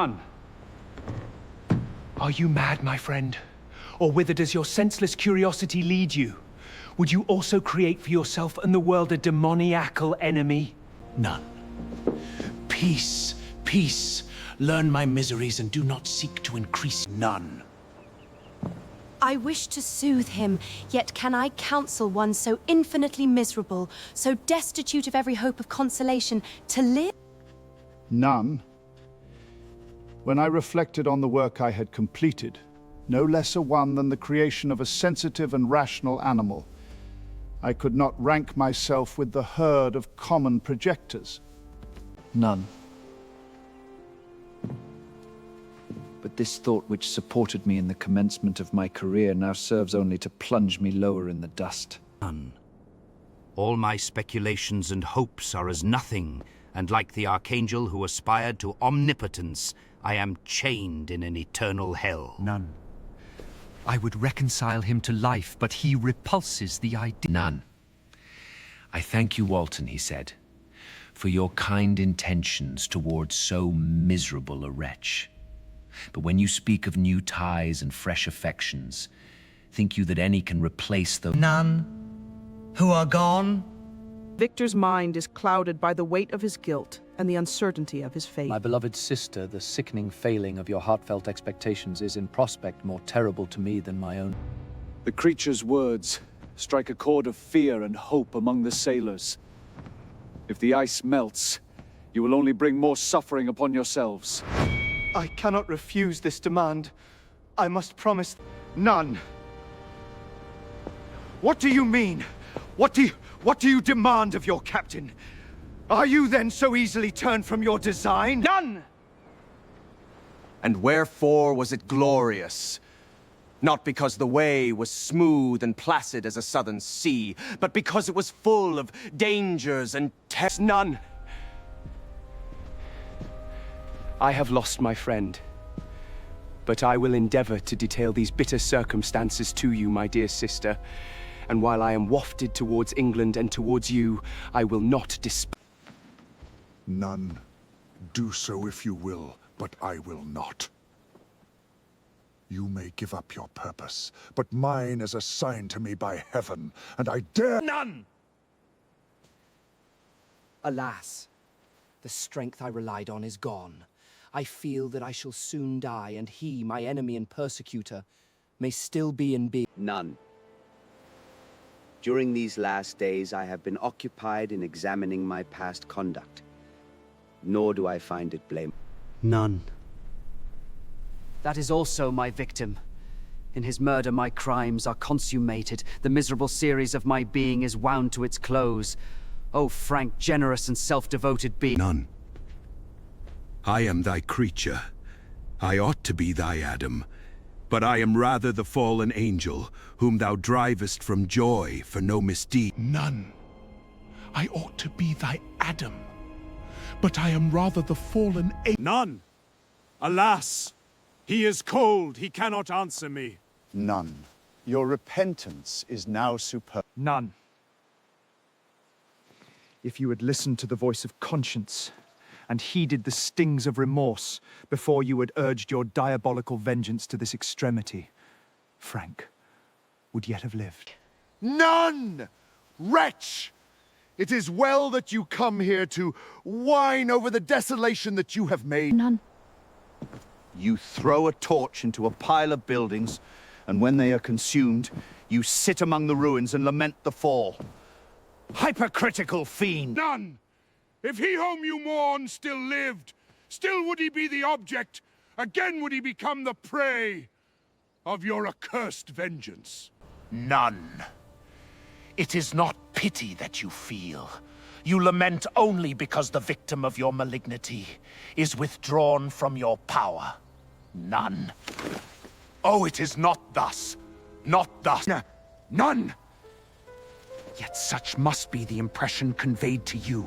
None. Are you mad, my friend? Or whither does your senseless curiosity lead you? Would you also create for yourself and the world a demoniacal enemy? None. Peace, peace. Learn my miseries and do not seek to increase. None. I wish to soothe him, yet can I counsel one so infinitely miserable, so destitute of every hope of consolation, to live? None. When I reflected on the work I had completed, no less a one than the creation of a sensitive and rational animal, I could not rank myself with the herd of common projectors. None. But this thought which supported me in the commencement of my career now serves only to plunge me lower in the dust. None. All my speculations and hopes are as nothing, and like the archangel who aspired to omnipotence, I am chained in an eternal hell. None. I would reconcile him to life, but he repulses the idea. None. I thank you, Walton, he said, for your kind intentions towards so miserable a wretch. But when you speak of new ties and fresh affections, think you that any can replace those? None. Who are gone? Victor's mind is clouded by the weight of his guilt and the uncertainty of his fate. My beloved sister, the sickening failing of your heartfelt expectations is in prospect more terrible to me than my own. The creature's words strike a chord of fear and hope among the sailors. If the ice melts, you will only bring more suffering upon yourselves. I cannot refuse this demand. I must promise none. What do you mean? What do you demand of your captain? Are you then so easily turned from your design? None! And wherefore was it glorious? Not because the way was smooth and placid as a southern sea, but because it was full of dangers and tests. None! I have lost my friend, but I will endeavor to detail these bitter circumstances to you, my dear sister. And while I am wafted towards England and towards you, I will not despair. None. Do so if you will, but I will not. You may give up your purpose, but mine is assigned to me by heaven, and I dare— None! Alas, the strength I relied on is gone. I feel that I shall soon die, and he, my enemy and persecutor, may still be in being. None. During these last days, I have been occupied in examining my past conduct. Nor do I find it blame. None. That is also my victim. In his murder, my crimes are consummated. The miserable series of my being is wound to its close. O frank, generous, and self-devoted being. None. I am thy creature. I ought to be thy Adam. But I am rather the fallen angel, whom thou drivest from joy for no misdeed. None. I ought to be thy Adam. But I am rather the fallen angel. None. Alas, he is cold. He cannot answer me. None. Your repentance is now superb. None. If you had listened to the voice of conscience and heeded the stings of remorse before you had urged your diabolical vengeance to this extremity, Frank would yet have lived. None! Wretch! It is well that you come here to whine over the desolation that you have made. None. You throw a torch into a pile of buildings, and when they are consumed, you sit among the ruins and lament the fall. Hypercritical fiend! None! If he whom you mourn still lived, still would he be the object, again would he become the prey of your accursed vengeance. None. It is not pity that you feel. You lament only because the victim of your malignity is withdrawn from your power. None. Oh, it is not thus. Not thus. None! Yet such must be the impression conveyed to you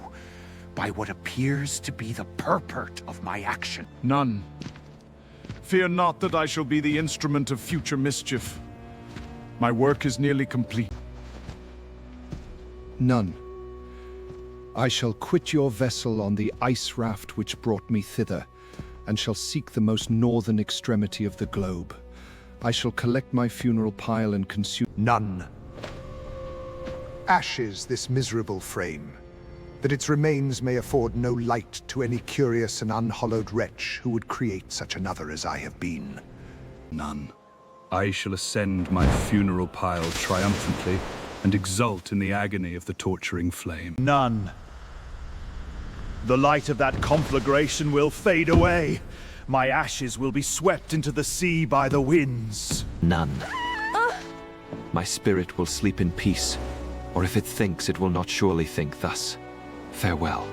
by what appears to be the purport of my action. None. Fear not that I shall be the instrument of future mischief. My work is nearly complete. None. I shall quit your vessel on the ice raft which brought me thither, and shall seek the most northern extremity of the globe. I shall collect my funeral pile and consume— None. Ashes this miserable frame, that its remains may afford no light to any curious and unhallowed wretch who would create such another as I have been. None. I shall ascend my funeral pile triumphantly and exult in the agony of the torturing flame. None. The light of that conflagration will fade away. My ashes will be swept into the sea by the winds. None. My spirit will sleep in peace, or if it thinks, it will not surely think thus. Farewell.